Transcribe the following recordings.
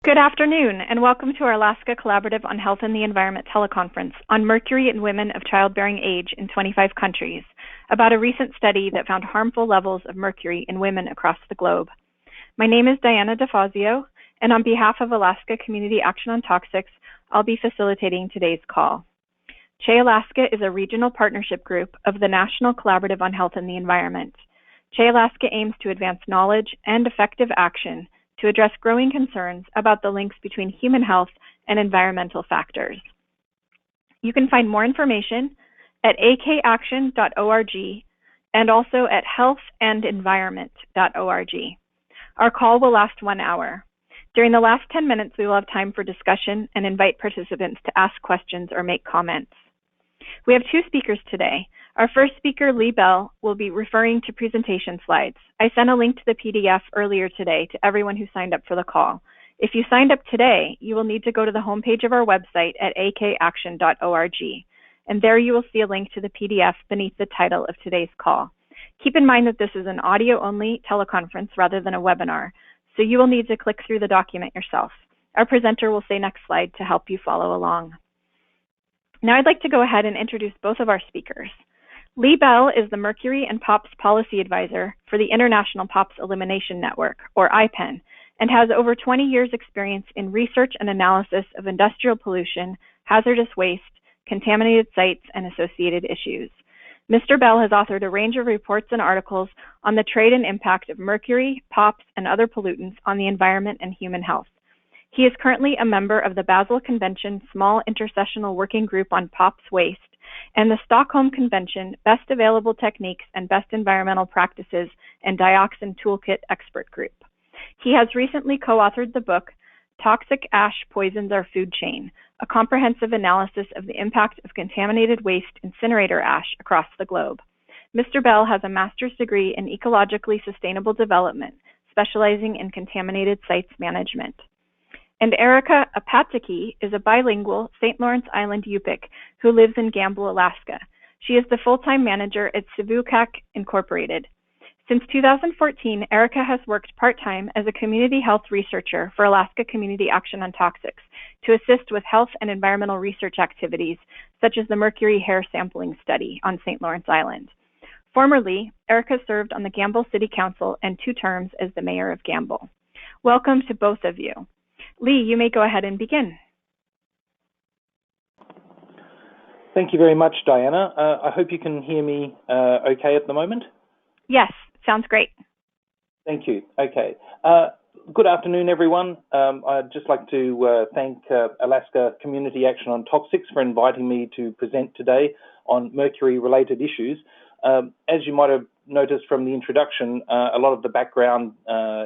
Good afternoon, and welcome to our Alaska Collaborative on Health and the Environment teleconference on mercury in women of childbearing age in 25 countries, about a recent study that found harmful levels of mercury in women across the globe. My name is Diana DeFazio, and on behalf of Alaska Community Action on Toxics, I'll be facilitating today's call. CHE Alaska is a regional partnership group of the National Collaborative on Health and the Environment. CHE Alaska aims to advance knowledge and effective action to address growing concerns about the links between human health and environmental factors. You can find more information at akaction.org and also at healthandenvironment.org. Our call will last 1 hour. During the last 10 minutes, we will have time for discussion and invite participants to ask questions or make comments. We have two speakers today. Our first speaker, Lee Bell, will be referring to presentation slides. I sent a link to the PDF earlier today to everyone who signed up for the call. If you signed up today, you will need to go to the homepage of our website at akaction.org, and there you will see a link to the PDF beneath the title of today's call. Keep in mind that this is an audio-only teleconference rather than a webinar, so you will need to click through the document yourself. Our presenter will say next slide to help you follow along. Now I'd like to go ahead and introduce both of our speakers. Lee Bell is the Mercury and POPs Policy Advisor for the International POPs Elimination Network, or IPEN, and has over 20 years' experience in research and analysis of industrial pollution, hazardous waste, contaminated sites, and associated issues. Mr. Bell has authored a range of reports and articles on the trade and impact of mercury, POPs, and other pollutants on the environment and human health. He is currently a member of the Basel Convention Small Intersessional Working Group on POPs Waste and the Stockholm Convention Best Available Techniques and Best Environmental Practices and Dioxin Toolkit Expert Group. He has recently co-authored the book, Toxic Ash Poisons Our Food Chain, a comprehensive analysis of the impact of contaminated waste incinerator ash across the globe. Mr. Bell has a master's degree in ecologically sustainable development, specializing in contaminated sites management. And Erika Apatiki is a bilingual St. Lawrence Island Yupik who lives in Gambell, Alaska. She is the full-time manager at Savoonga Incorporated. Since 2014, Erika has worked part-time as a community health researcher for Alaska Community Action on Toxics to assist with health and environmental research activities, such as the mercury hair sampling study on St. Lawrence Island. Formerly, Erika served on the Gambell City Council and 2 terms as the mayor of Gambell. Welcome to both of you. Lee, you may go ahead and begin. Thank you very much, Diana. I hope you can hear me okay at the moment. Yes, sounds great. Thank you. Okay. Good afternoon, everyone. I'd just like to thank Alaska Community Action on Toxics for inviting me to present today on mercury-related issues. As you might have noticed from the introduction, a lot of the background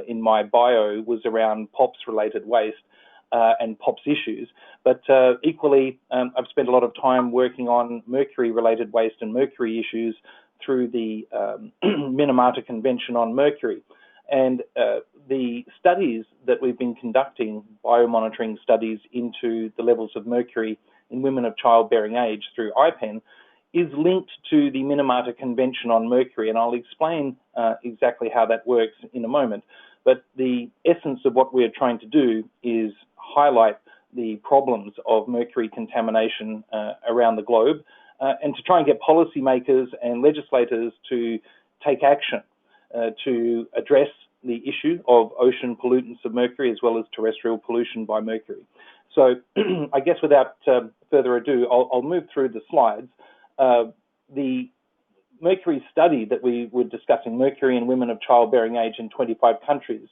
in my bio was around POPs-related waste and POPs issues, but equally, I've spent a lot of time working on mercury-related waste and mercury issues through the Minamata Convention on Mercury. And the studies that we've been conducting, biomonitoring studies into the levels of mercury in women of childbearing age through IPEN, is linked to the Minamata Convention on Mercury, and I'll explain exactly how that works in a moment. But the essence of what we're trying to do is highlight the problems of mercury contamination around the globe and to try and get policymakers and legislators to take action to address the issue of ocean pollutants of mercury as well as terrestrial pollution by mercury. So I guess without further ado, I'll move through the slides. The mercury study that we were discussing, mercury in women of childbearing age in 25 countries,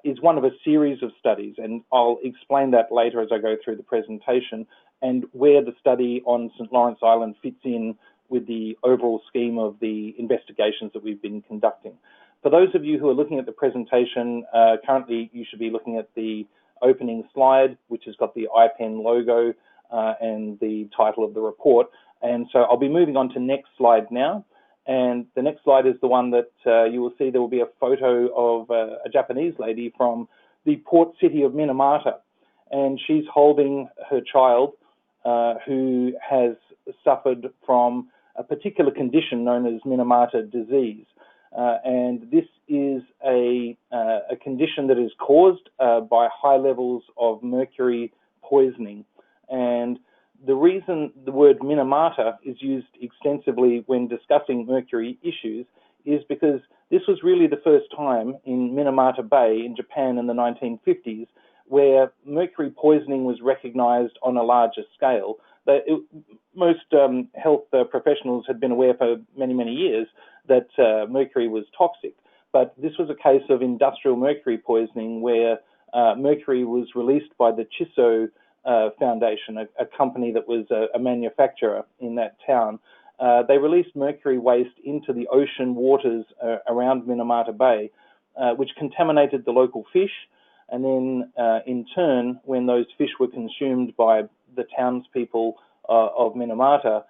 is one of a series of studies, and I'll explain that later as I go through the presentation and where the study on St. Lawrence Island fits in with the overall scheme of the investigations that we've been conducting. For those of you who are looking at the presentation, currently you should be looking at the opening slide, which has got the IPEN logo and the title of the report. And so I'll be moving on to next slide now. And the next slide is the one that you will see there will be a photo of a Japanese lady from the port city of Minamata. And she's holding her child who has suffered from a particular condition known as Minamata disease. And this is a condition that is caused by high levels of mercury poisoning. And the reason the word Minamata is used extensively when discussing mercury issues is because this was really the first time in Minamata Bay in Japan in the 1950s where mercury poisoning was recognized on a larger scale. Most health professionals had been aware for many, many years that mercury was toxic, but this was a case of industrial mercury poisoning where mercury was released by the Chiso Foundation, a company that was a manufacturer in that town. They released mercury waste into the ocean waters around Minamata Bay, which contaminated the local fish. And then, in turn, when those fish were consumed by the townspeople of Minamata,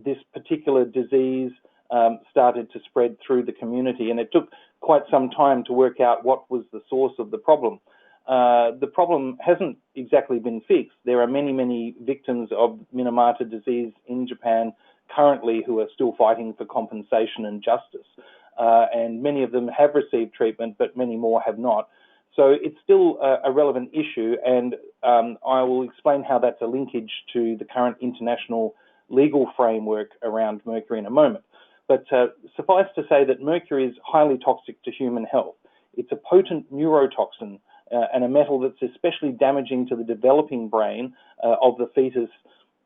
this particular disease started to spread through the community. And it took quite some time to work out what was the source of the problem. The problem hasn't exactly been fixed. There are many, many victims of Minamata disease in Japan currently who are still fighting for compensation and justice. And many of them have received treatment, but many more have not. So it's still a relevant issue, and I will explain how that's a linkage to the current international legal framework around mercury in a moment. But suffice to say that mercury is highly toxic to human health. It's a potent neurotoxin and a metal that's especially damaging to the developing brain of the fetus,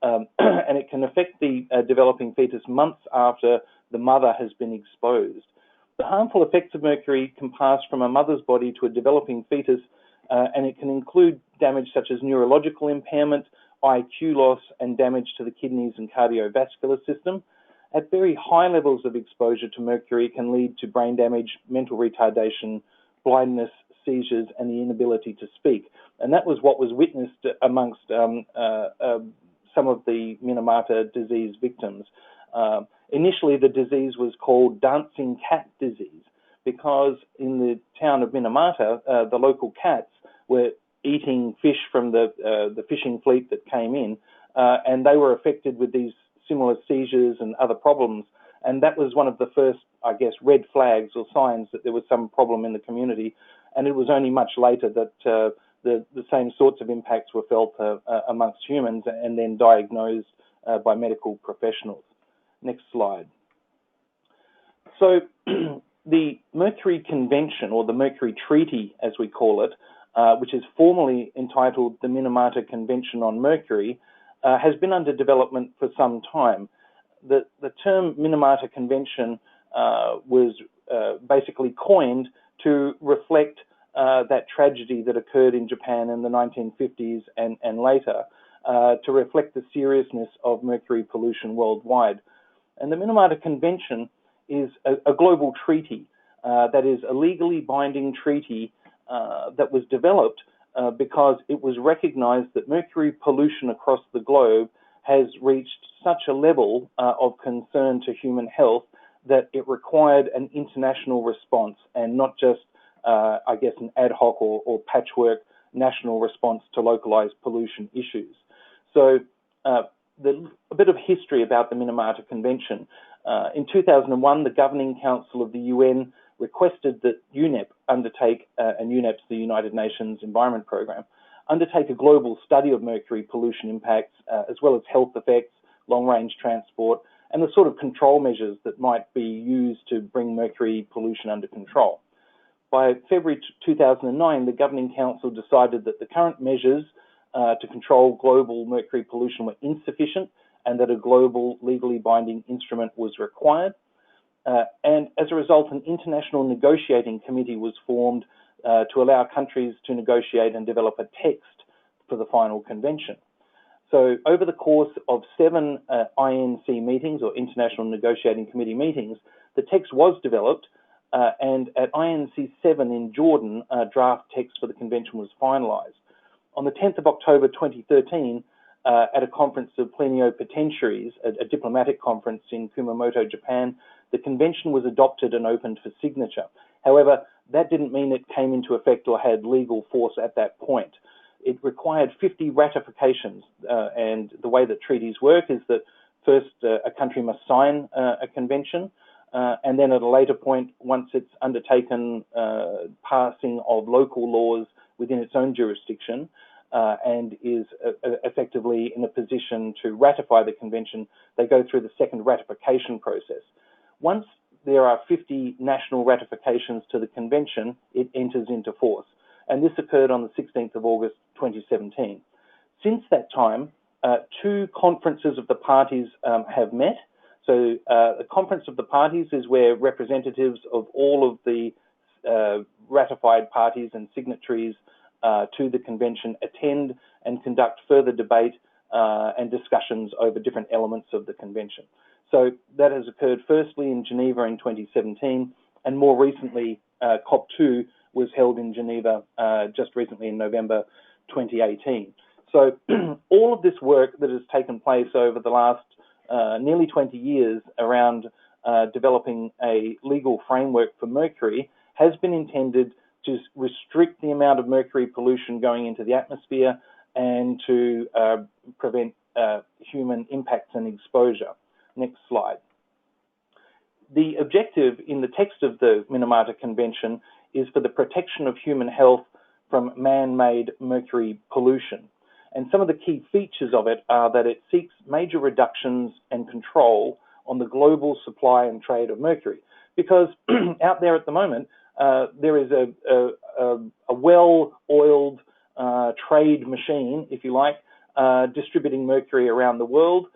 and it can affect the developing fetus months after the mother has been exposed. The harmful effects of mercury can pass from a mother's body to a developing fetus, and it can include damage such as neurological impairment, IQ loss, and damage to the kidneys and cardiovascular system. At very high levels of exposure to mercury, it can lead to brain damage, mental retardation, blindness, seizures, and the inability to speak. And that was what was witnessed amongst some of the Minamata disease victims. Initially, the disease was called dancing cat disease because in the town of Minamata, the local cats were eating fish from the fishing fleet that came in, and they were affected with these similar seizures and other problems. And that was one of the first, I guess, red flags or signs that there was some problem in the community. And it was only much later that the same sorts of impacts were felt amongst humans and then diagnosed by medical professionals. Next slide. So the Mercury Convention, or the Mercury Treaty as we call it, which is formally entitled the Minamata Convention on Mercury, has been under development for some time. The term Minamata Convention was basically coined to reflect that tragedy that occurred in Japan in the 1950s and later, to reflect the seriousness of mercury pollution worldwide. And the Minamata Convention is a global treaty that is a legally binding treaty that was developed because it was recognized that mercury pollution across the globe has reached such a level of concern to human health that it required an international response and not just, I guess, an ad hoc or patchwork national response to localized pollution issues. So a bit of history about the Minamata Convention. In 2001, the Governing Council of the UN requested that UNEP undertake, and UNEP's the United Nations Environment Programme, undertake a global study of mercury pollution impacts, as well as health effects, long-range transport, and the sort of control measures that might be used to bring mercury pollution under control. By February 2009, the Governing Council decided that the current measures to control global mercury pollution were insufficient and that a global legally binding instrument was required. And as a result, an international negotiating committee was formed to allow countries to negotiate and develop a text for the final convention. So over the course of 7 INC meetings, or International Negotiating Committee meetings, the text was developed, and at INC 7 in Jordan, a draft text for the convention was finalised. On the 10th of October 2013, at a conference of plenipotentiaries, a diplomatic conference in Kumamoto, Japan, the convention was adopted and opened for signature. However, that didn't mean it came into effect or had legal force at that point. It required 50 ratifications, and the way that treaties work is that first a country must sign a convention, and then at a later point, once it's undertaken passing of local laws within its own jurisdiction and is effectively in a position to ratify the convention, they go through the second ratification process. Once there are 50 national ratifications to the convention, it enters into force. And this occurred on the 16th of August 2017. Since that time, 2 conferences of the parties have met. So the Conference of the Parties is where representatives of all of the ratified parties and signatories to the convention attend and conduct further debate and discussions over different elements of the convention. So that has occurred firstly in Geneva in 2017, and more recently COP2 was held in Geneva just recently in November 2018. So all of this work that has taken place over the last nearly 20 years around developing a legal framework for mercury has been intended to restrict the amount of mercury pollution going into the atmosphere and to prevent human impacts and exposure. Next slide. The objective in the text of the Minamata Convention is for the protection of human health from man-made mercury pollution. And some of the key features of it are that it seeks major reductions and control on the global supply and trade of mercury. Because out there at the moment, there is a well-oiled trade machine, if you like, distributing mercury around the world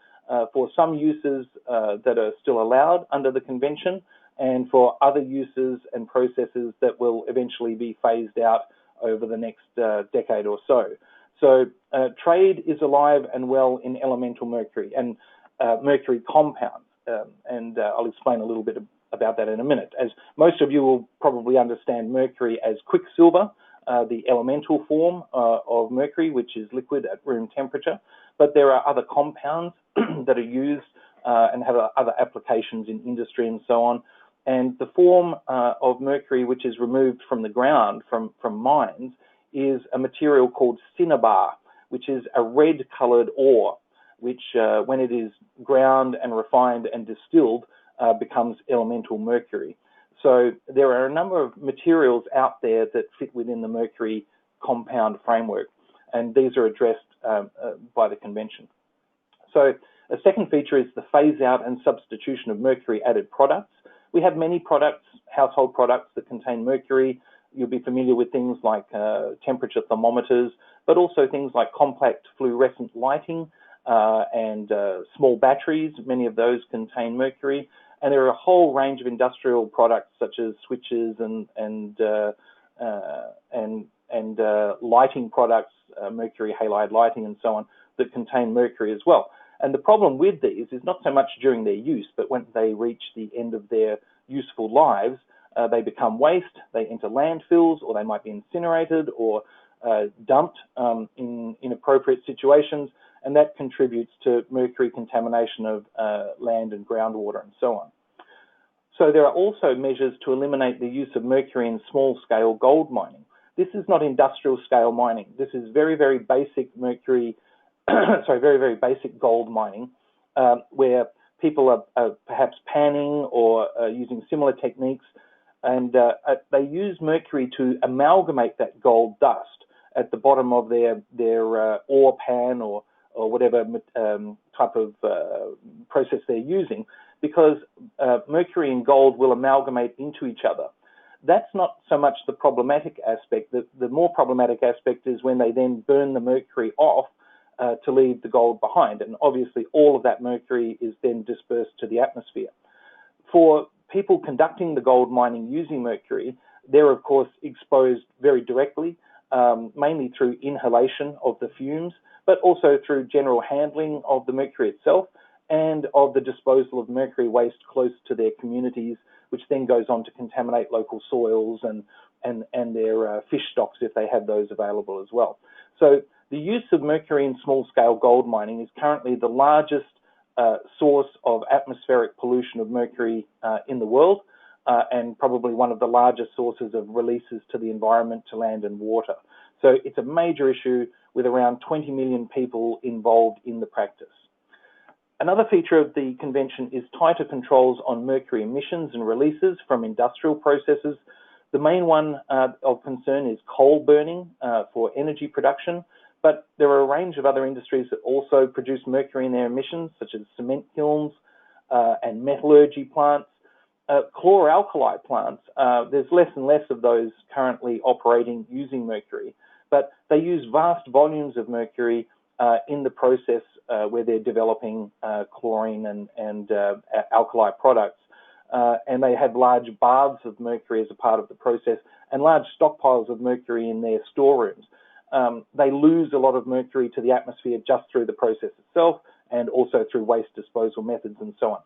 for some uses that are still allowed under the convention, and for other uses and processes that will eventually be phased out over the next decade or so. So trade is alive and well in elemental mercury and mercury compounds, and I'll explain a little bit about that in a minute. As most of you will probably understand mercury as quicksilver, the elemental form of mercury, which is liquid at room temperature, but there are other compounds that are used and have other applications in industry and so on. And the form of mercury which is removed from the ground, from mines, is a material called cinnabar, which is a red-coloured ore, which when it is ground and refined and distilled becomes elemental mercury. So there are a number of materials out there that fit within the mercury compound framework, and these are addressed by the convention. So a second feature is the phase-out and substitution of mercury-added products. We have many products, household products, that contain mercury. You'll be familiar with things like temperature thermometers, but also things like compact fluorescent lighting and small batteries. Many of those contain mercury. And there are a whole range of industrial products such as switches and lighting products, mercury halide lighting and so on, that contain mercury as well. And the problem with these is not so much during their use, but when they reach the end of their useful lives, they become waste, they enter landfills, or they might be incinerated or dumped in inappropriate situations, and that contributes to mercury contamination of land and groundwater and so on. So there are also measures to eliminate the use of mercury in small-scale gold mining. This is not industrial-scale mining. This is very, very basic mercury, very basic gold mining, where people are perhaps panning or using similar techniques, and they use mercury to amalgamate that gold dust at the bottom of their ore pan or whatever type of process they're using, because mercury and gold will amalgamate into each other. That's not so much the problematic aspect. The more problematic aspect is when they then burn the mercury off to leave the gold behind. And obviously all of that mercury is then dispersed to the atmosphere. For people conducting the gold mining using mercury, they're of course exposed very directly, mainly through inhalation of the fumes, but also through general handling of the mercury itself and of the disposal of mercury waste close to their communities, which then goes on to contaminate local soils and their fish stocks if they have those available as well. So the use of mercury in small-scale gold mining is currently the largest source of atmospheric pollution of mercury in the world, and probably one of the largest sources of releases to the environment, to land and water. So it's a major issue with around 20 million people involved in the practice. Another feature of the convention is tighter controls on mercury emissions and releases from industrial processes. The main one of concern is coal burning for energy production, but there are a range of other industries that also produce mercury in their emissions, such as cement kilns and metallurgy plants. Chloralkali plants, there's less and less of those currently operating using mercury, but they use vast volumes of mercury in the process where they're developing chlorine and alkali products. And they have large baths of mercury as a part of the process and large stockpiles of mercury in their storerooms. They lose a lot of mercury to the atmosphere just through the process itself and also through waste disposal methods and so on.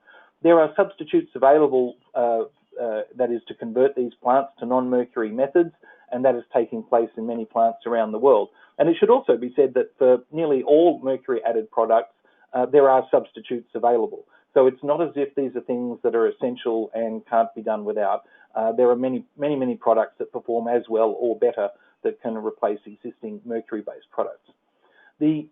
There are substitutes available, that is to convert these plants to non-mercury methods, and that is taking place in many plants around the world. And it should also be said that for nearly all mercury-added products, there are substitutes available. So it's not as if these are things that are essential and can't be done without. There are many products that perform as well or better that can replace existing mercury-based products. The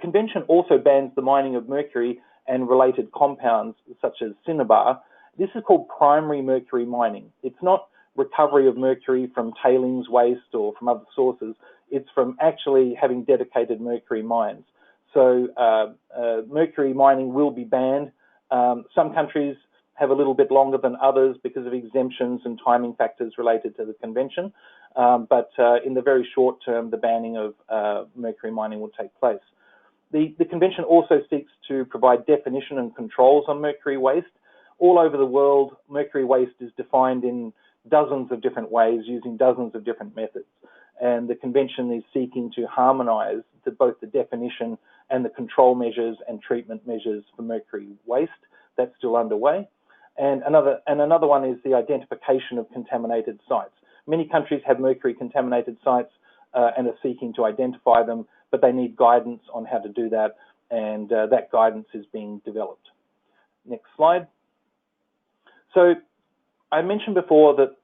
convention also bans the mining of mercury and related compounds such as cinnabar. This is called primary mercury mining. It's not recovery of mercury from tailings waste or from other sources. It's from actually having dedicated mercury mines. So mercury mining will be banned. Some countries have a little bit longer than others because of exemptions and timing factors related to the convention. But in the very short term, the banning of mercury mining will take place. The convention also seeks to provide definition and controls on mercury waste. All over the world, mercury waste is defined in dozens of different ways using dozens of different methods. And the convention is seeking to harmonise both the definition and the control measures and treatment measures for mercury waste. That's still underway. And another one is the identification of contaminated sites. Many countries have mercury contaminated sites and are seeking to identify them, but they need guidance on how to do that, and that guidance is being developed. Next slide. So I mentioned before that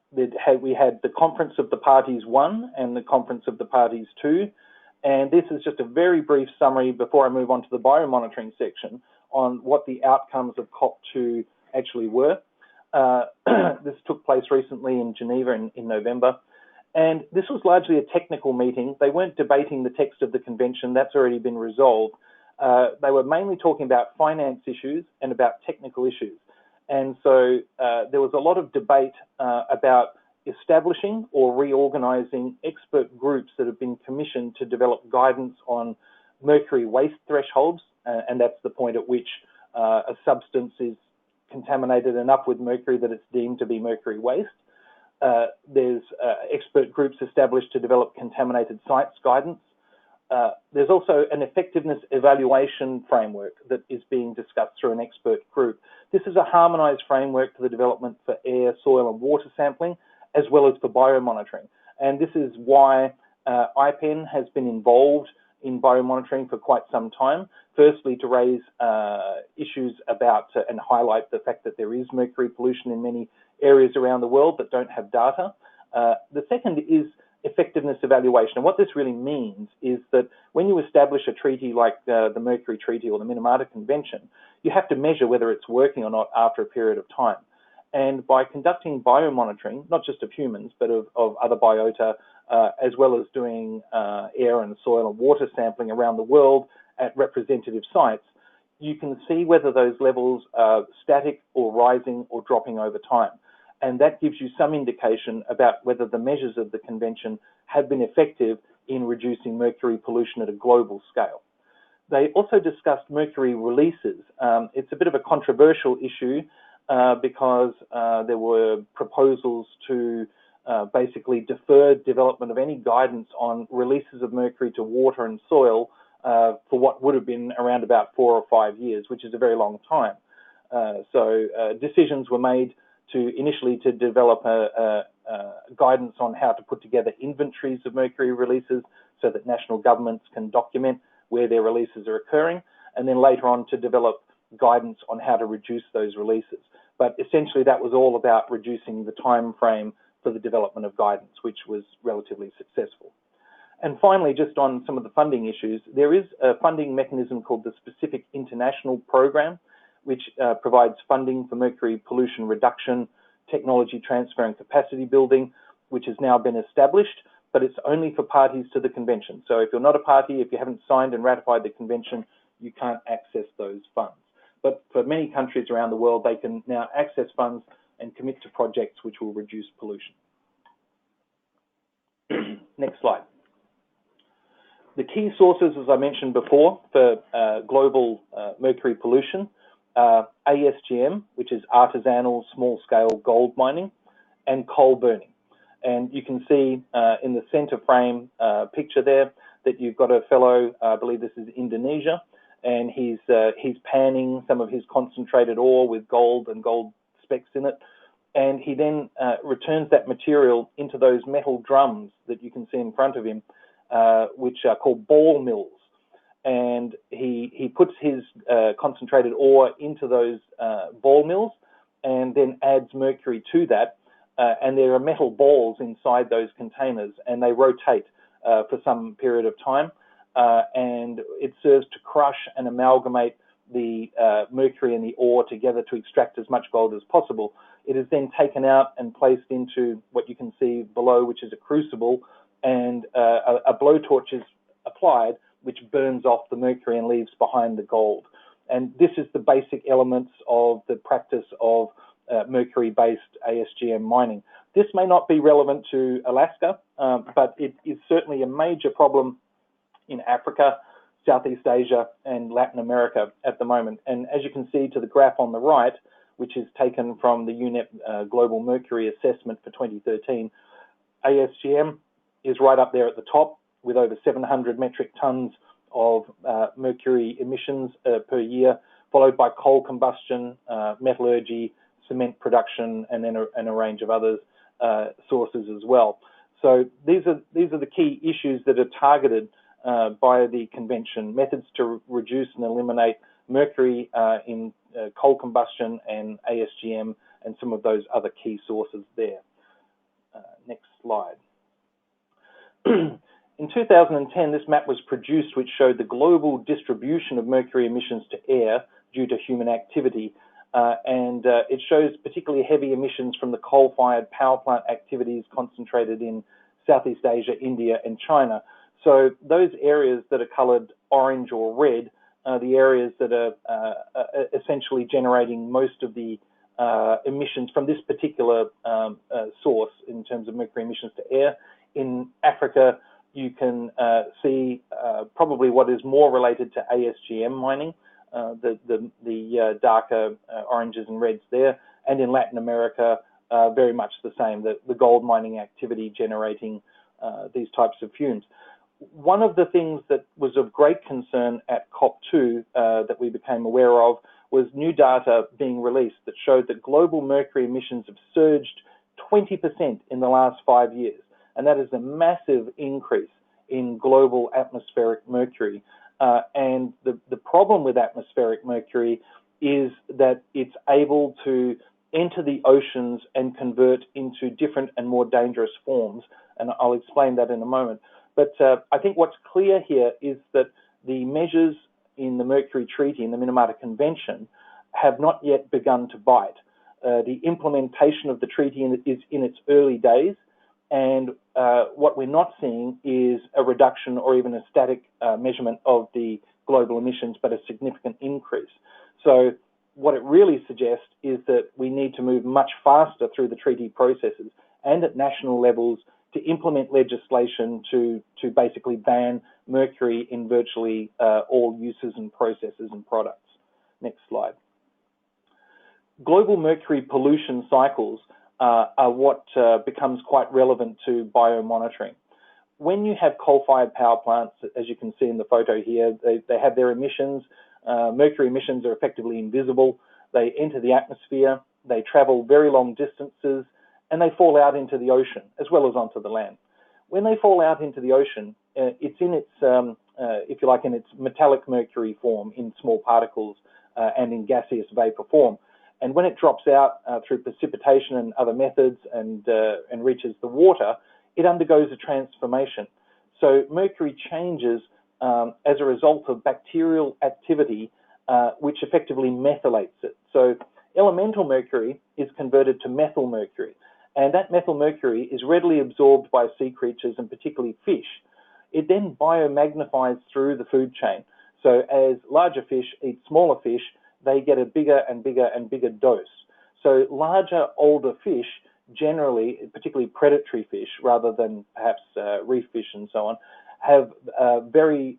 we had the Conference of the Parties 1 and the Conference of the Parties 2, and this is just a very brief summary before I move on to the biomonitoring section on what the outcomes of COP2 actually were. This took place recently in Geneva in November. And this was largely a technical meeting. They weren't debating the text of the convention. That's already been resolved. They were mainly talking about finance issues and about technical issues. And so there was a lot of debate about establishing or reorganising expert groups that have been commissioned to develop guidance on mercury waste thresholds. And that's the point at which a substance is contaminated enough with mercury that it's deemed to be mercury waste. There's expert groups established to develop contaminated sites guidance. There's also an effectiveness evaluation framework that is being discussed through an expert group. This is a harmonised framework for the development for air, soil and water sampling, as well as for biomonitoring. And this is why IPEN has been involved in biomonitoring for quite some time. Firstly, to raise issues about and highlight the fact that there is mercury pollution in many areas around the world that don't have data. The second is effectiveness evaluation. And what this really means is that when you establish a treaty like the Mercury Treaty or the Minamata Convention, you have to measure whether it's working or not after a period of time. And by conducting biomonitoring, not just of humans, but of other biota, as well as doing air and soil and water sampling around the world at representative sites, you can see whether those levels are static or rising or dropping over time. And that gives you some indication about whether the measures of the convention have been effective in reducing mercury pollution at a global scale. They also discussed mercury releases. It's a bit of a controversial issue because there were proposals to basically defer development of any guidance on releases of mercury to water and soil for what would have been around about 4 or 5 years, which is a very long time. So decisions were made initially to develop a guidance on how to put together inventories of mercury releases so that national governments can document where their releases are occurring, and then later on to develop guidance on how to reduce those releases. But essentially that was all about reducing the time frame for the development of guidance, which was relatively successful. And finally, just on some of the funding issues, there is a funding mechanism called the Specific International Program, which provides funding for mercury pollution reduction, technology transfer and capacity building, which has now been established, but it's only for parties to the convention. So if you're not a party, if you haven't signed and ratified the convention, you can't access those funds. But for many countries around the world, they can now access funds and commit to projects which will reduce pollution. Next slide. The key sources, as I mentioned before, for global mercury pollution are ASGM, which is artisanal small-scale gold mining, and coal burning. And you can see in the center frame picture there that you've got a fellow, I believe this is Indonesia, and he's panning some of his concentrated ore with gold and gold specks in it. And he then returns that material into those metal drums that you can see in front of him, which are called ball mills. And he puts his concentrated ore into those ball mills and then adds mercury to that. And there are metal balls inside those containers, and they rotate for some period of time. And it serves to crush and amalgamate the mercury and the ore together to extract as much gold as possible. It is then taken out and placed into what you can see below, which is a crucible, and a blowtorch is applied, which burns off the mercury and leaves behind the gold. And this is the basic elements of the practice of mercury-based ASGM mining. This may not be relevant to Alaska, but it is certainly a major problem in Africa, Southeast Asia, and Latin America at the moment. And as you can see to the graph on the right, which is taken from the UNEP Global Mercury Assessment for 2013, ASGM is right up there at the top with over 700 metric tons of mercury emissions per year, followed by coal combustion, metallurgy, cement production, and then a range of other sources as well. So these are the key issues that are targeted by the convention: methods to reduce and eliminate mercury in coal combustion and ASGM, and some of those other key sources there. Next slide. In 2010, this map was produced, which showed the global distribution of mercury emissions to air due to human activity. And it shows particularly heavy emissions from the coal-fired power plant activities concentrated in Southeast Asia, India, and China. So those areas that are coloured orange or red are the areas that are essentially generating most of the emissions from this particular source in terms of mercury emissions to air. In Africa, you can see probably what is more related to ASGM mining, the darker oranges and reds there, and in Latin America, very much the same, the gold mining activity generating these types of fumes. One of the things that was of great concern at COP2 that we became aware of was new data being released that showed that global mercury emissions have surged 20% in the last 5 years. And that is a massive increase in global atmospheric mercury. And the problem with atmospheric mercury is that it's able to enter the oceans and convert into different and more dangerous forms. And I'll explain that in a moment. But I think what's clear here is that the measures in the Mercury Treaty and the Minamata Convention have not yet begun to bite. The implementation of the treaty is in its early days. And what we're not seeing is a reduction or even a static measurement of the global emissions, but a significant increase. So what it really suggests is that we need to move much faster through the treaty processes and at national levels to implement legislation to basically ban mercury in virtually all uses and processes and products. Next slide. Global mercury pollution cycles are what becomes quite relevant to biomonitoring. When you have coal-fired power plants, as you can see in the photo here, they have their emissions. Mercury emissions are effectively invisible. They enter the atmosphere, they travel very long distances, and they fall out into the ocean as well as onto the land. When they fall out into the ocean, it's in its, if you like, in its metallic mercury form, in small particles and in gaseous vapor form. And when it drops out through precipitation and other methods and reaches the water, it undergoes a transformation. So mercury changes as a result of bacterial activity, which effectively methylates it. So elemental mercury is converted to methyl mercury, and that methyl mercury is readily absorbed by sea creatures and particularly fish. It then biomagnifies through the food chain. So as larger fish eat smaller fish, they get a bigger and bigger and bigger dose. So larger, older fish, generally, particularly predatory fish, rather than perhaps reef fish and so on, have very,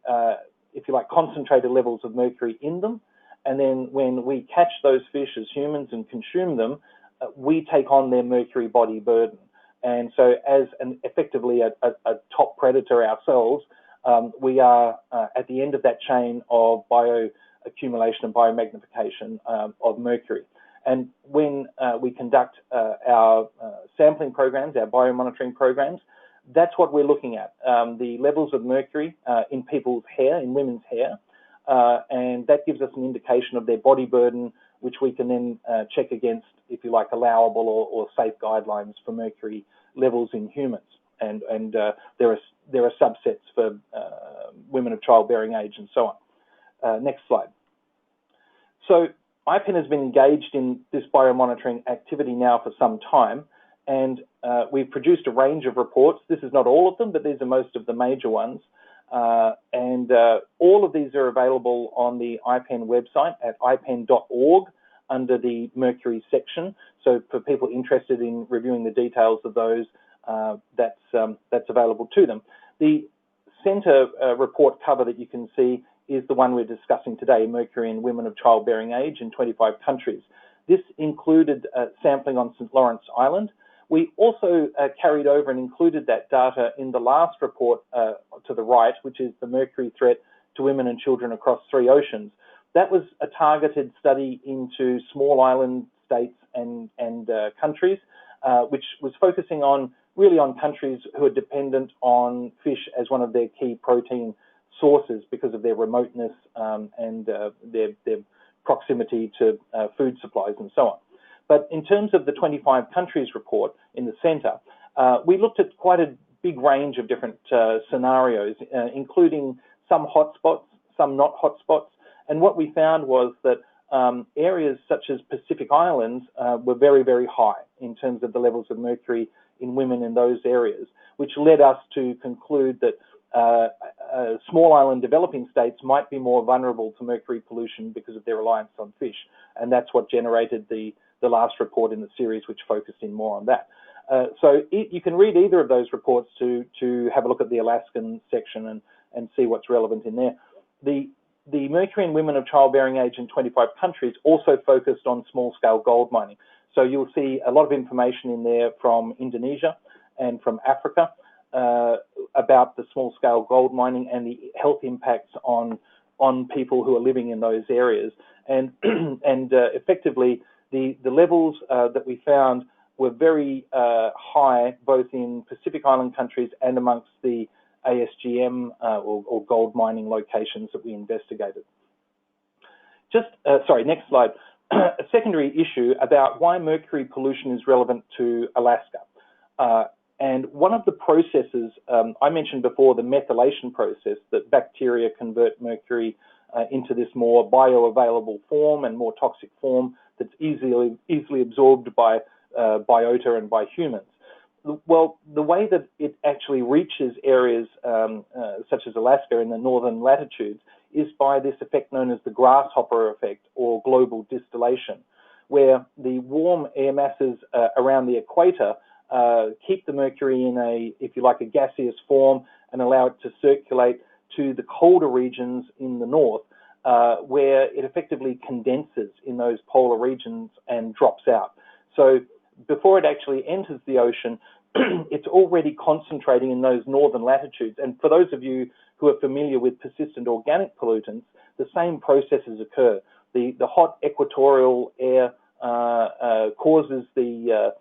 if you like, concentrated levels of mercury in them. And then when we catch those fish as humans and consume them, we take on their mercury body burden. And so as effectively a top predator ourselves, we are at the end of that chain of bioaccumulation and biomagnification of mercury. And when we conduct our sampling programs, our biomonitoring programs, that's what we're looking at, the levels of mercury in people's hair, in women's hair, and that gives us an indication of their body burden, which we can then check against, if you like, allowable or safe guidelines for mercury levels in humans. And there are subsets for women of childbearing age and so on. Next slide. So IPEN has been engaged in this biomonitoring activity now for some time, and we've produced a range of reports. This is not all of them, but these are most of the major ones. And all of these are available on the IPEN website at ipen.org under the Mercury section. So for people interested in reviewing the details of those, that's available to them. The centre report cover that you can see is the one we're discussing today, Mercury in women of childbearing age in 25 countries. This included sampling on St. Lawrence Island. We also carried over and included that data in the last report to the right, which is the mercury threat to women and children across 3 oceans. That was a targeted study into small island states and countries, which was focusing really on countries who are dependent on fish as one of their key protein sources because of their remoteness and their proximity to food supplies and so on. But in terms of the 25 countries report in the centre, we looked at quite a big range of different scenarios, including some hotspots, some not hotspots. And what we found was that areas such as Pacific Islands were very, very high in terms of the levels of mercury in women in those areas, which led us to conclude that small island developing states might be more vulnerable to mercury pollution because of their reliance on fish. And that's what generated the last report in the series, which focused in more on that. So you can read either of those reports to have a look at the Alaskan section and see what's relevant in there. The mercury in women of childbearing age in 25 countries also focused on small-scale gold mining. So you'll see a lot of information in there from Indonesia and from Africa about the small-scale gold mining and the health impacts on people who are living in those areas. And effectively, the levels that we found were very high, both in Pacific Island countries and amongst the ASGM or gold mining locations that we investigated. Sorry, next slide. A secondary issue about why mercury pollution is relevant to Alaska. And one of the processes, I mentioned before, the methylation process, that bacteria convert mercury into this more bioavailable form and more toxic form that's easily absorbed by biota and by humans. Well, the way that it actually reaches areas such as Alaska in the northern latitudes is by this effect known as the grasshopper effect or global distillation, where the warm air masses around the equator keep the mercury in if you like, a gaseous form and allow it to circulate to the colder regions in the north, where it effectively condenses in those polar regions and drops out. So before it actually enters the ocean, it's already concentrating in those northern latitudes. And for those of you who are familiar with persistent organic pollutants, the same processes occur. The hot equatorial air causes the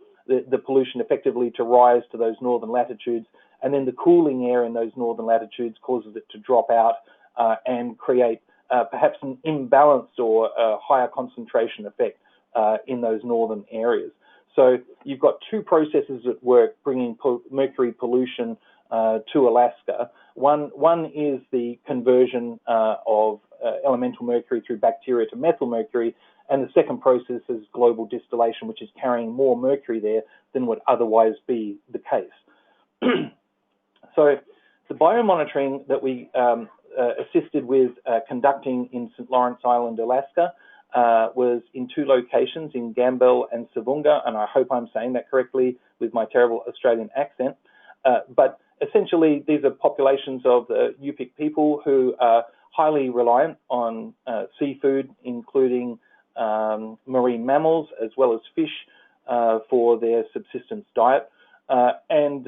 pollution effectively to rise to those northern latitudes, and then the cooling air in those northern latitudes causes it to drop out and create perhaps an imbalanced or a higher concentration effect in those northern areas. So you've got two processes at work bringing mercury pollution to Alaska. One is the conversion of elemental mercury through bacteria to methyl mercury, and the second process is global distillation, which is carrying more mercury there than would otherwise be the case. So the biomonitoring that we assisted with conducting in St. Lawrence Island, Alaska, was in 2 locations, in Gambell and Savoonga, and I hope I'm saying that correctly with my terrible Australian accent. But essentially, these are populations of the Yupik people who are highly reliant on seafood, including marine mammals as well as fish for their subsistence diet. And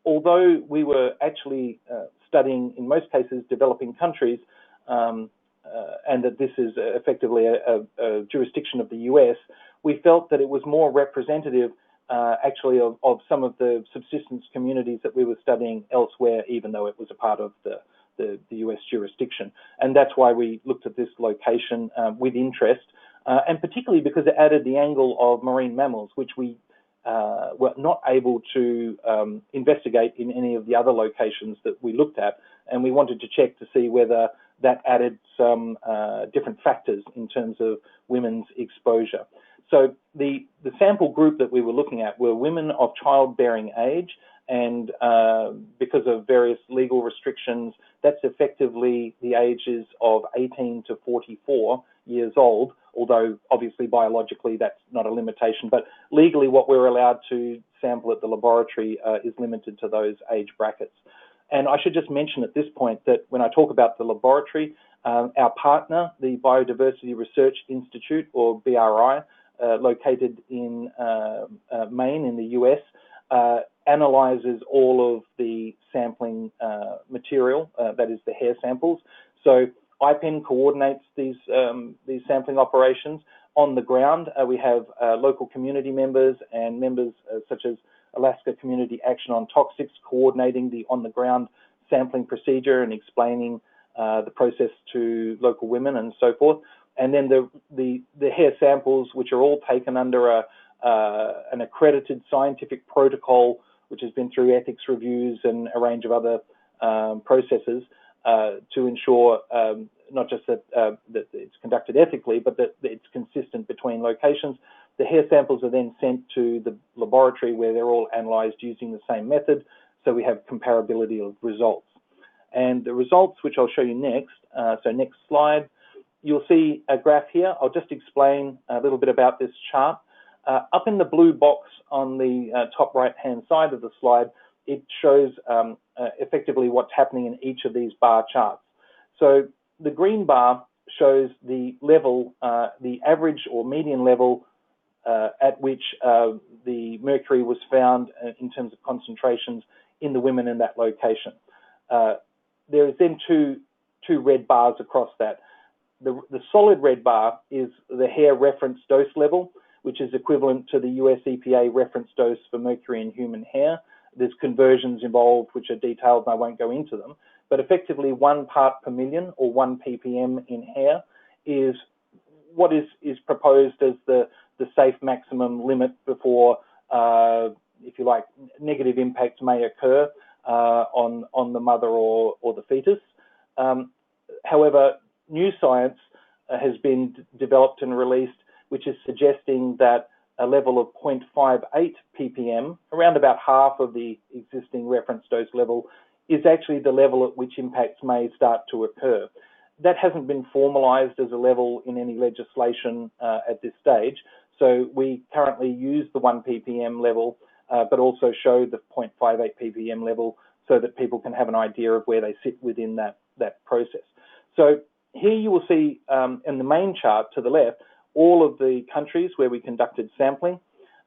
although we were actually studying, in most cases, developing countries, and that this is effectively a jurisdiction of the US, we felt that it was more representative actually of some of the subsistence communities that we were studying elsewhere, even though it was a part of the US jurisdiction. And that's why we looked at this location with interest, and particularly because it added the angle of marine mammals, which we were not able to investigate in any of the other locations that we looked at. And we wanted to check to see whether that added some different factors in terms of women's exposure. So the sample group that we were looking at were women of childbearing age, and because of various legal restrictions, that's effectively the ages of 18 to 44 years old, although obviously biologically that's not a limitation, but legally what we're allowed to sample at the laboratory is limited to those age brackets. And I should just mention at this point that when I talk about the laboratory, our partner, the Biodiversity Research Institute, or BRI, located in Maine in the US, analyzes all of the sampling material, that is the hair samples. So IPEN coordinates these sampling operations. On the ground, we have local community members and members such as Alaska Community Action on Toxics coordinating the on-the-ground sampling procedure and explaining the process to local women and so forth. And then the hair samples, which are all taken under an accredited scientific protocol, which has been through ethics reviews and a range of other processes to ensure not just that it's conducted ethically, but that it's consistent between locations. The hair samples are then sent to the laboratory where they're all analysed using the same method, so we have comparability of results. And the results, which I'll show you next, so next slide, you'll see a graph here. I'll just explain a little bit about this chart. Up in the blue box on the top right-hand side of the slide, it shows effectively what's happening in each of these bar charts. So the green bar shows the level, the average or median level at which the mercury was found in terms of concentrations in the women in that location. There is then two red bars across that. The solid red bar is the hair reference dose level, which is equivalent to the US EPA reference dose for mercury in human hair. There's conversions involved, which are detailed, and I won't go into them. But effectively, 1 part per million, or 1 ppm in hair, is what is proposed as the safe maximum limit before, if you like, negative impacts may occur on the mother or the fetus. However, new science has been developed and released, which is suggesting that a level of 0.58 ppm, around about half of the existing reference dose level, is actually the level at which impacts may start to occur. That hasn't been formalised as a level in any legislation at this stage, so we currently use the 1 ppm level, but also show the 0.58 ppm level so that people can have an idea of where they sit within that process. So here you will see in the main chart to the left all of the countries where we conducted sampling,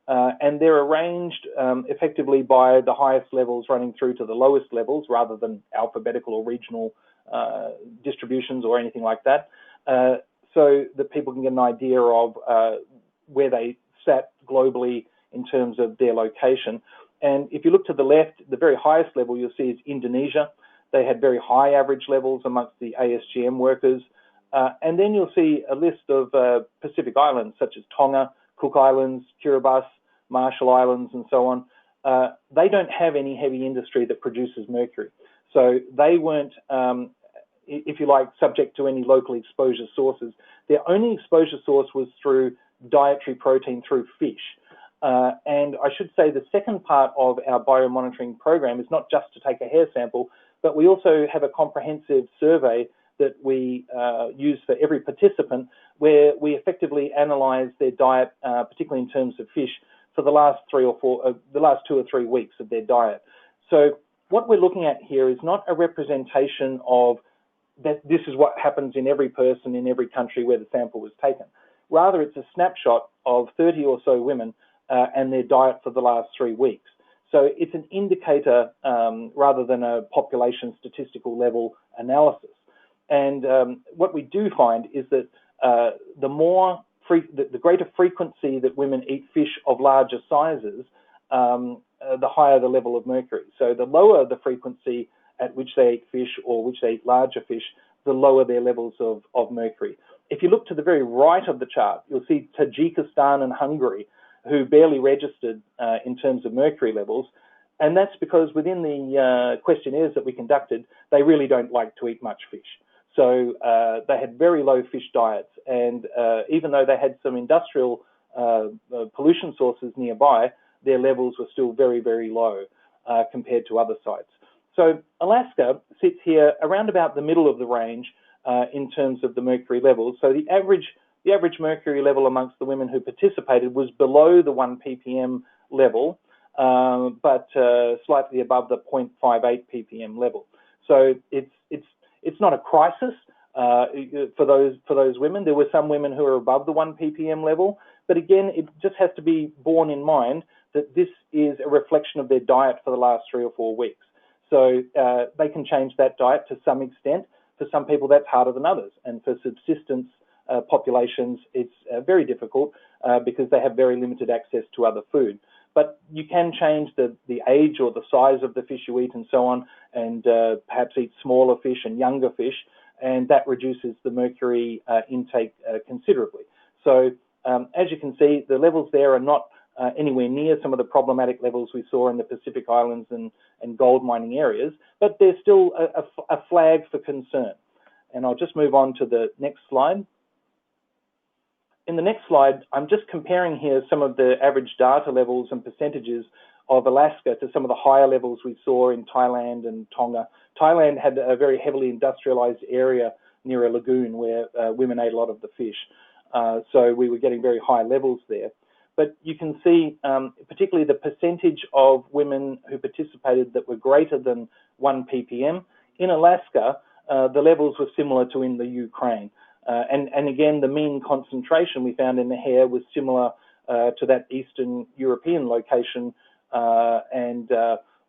and they're arranged effectively by the highest levels running through to the lowest levels rather than alphabetical or regional distributions or anything like that, so that people can get an idea of where they sat globally in terms of their location. And if you look to the left, the very highest level you'll see is Indonesia. They had very high average levels amongst the ASGM workers. And then you'll see a list of Pacific islands such as Tonga, Cook Islands, Kiribati, Marshall Islands, and so on, they don't have any heavy industry that produces mercury. So they weren't, if you like, subject to any local exposure sources. Their only exposure source was through dietary protein through fish. And I should say the second part of our biomonitoring program is not just to take a hair sample, but we also have a comprehensive survey that we use for every participant, where we effectively analyse their diet, particularly in terms of fish, for the last 2 or 3 weeks of their diet. So what we're looking at here is not a representation of that this is what happens in every person in every country where the sample was taken. Rather, it's a snapshot of 30 or so women and their diet for the last 3 weeks. So it's an indicator rather than a population statistical level analysis. And what we do find is that the greater frequency that women eat fish of larger sizes, the higher the level of mercury. So the lower the frequency at which they eat fish or which they eat larger fish, the lower their levels of mercury. If you look to the very right of the chart, you'll see Tajikistan and Hungary, who barely registered in terms of mercury levels. And that's because within the questionnaires that we conducted, they really don't like to eat much fish. So they had very low fish diets. And even though they had some industrial pollution sources nearby, their levels were still very, very low compared to other sites. So Alaska sits here around about the middle of the range in terms of the mercury levels. So the average mercury level amongst the women who participated was below the 1 ppm level, but slightly above the 0.58 ppm level. So it's not a crisis for those women. There were some women who are above the 1 ppm level, but again, it just has to be borne in mind that this is a reflection of their diet for the last 3 or 4 weeks. So they can change that diet to some extent. For some people, that's harder than others. And for subsistence populations, it's very difficult because they have very limited access to other food. But you can change the age or the size of the fish you eat and so on, and perhaps eat smaller fish and younger fish, and that reduces the mercury intake considerably. So as you can see, the levels there are not anywhere near some of the problematic levels we saw in the Pacific Islands and gold mining areas, but there's still a flag for concern. And I'll just move on to the next slide. In the next slide, I'm just comparing here some of the average data levels and percentages of Alaska to some of the higher levels we saw in Thailand and Tonga. Thailand had a very heavily industrialized area near a lagoon where women ate a lot of the fish. So we were getting very high levels there. But you can see, particularly the percentage of women who participated that were greater than 1 ppm. In Alaska, the levels were similar to in the Ukraine. And again, the mean concentration we found in the hair was similar to that Eastern European location and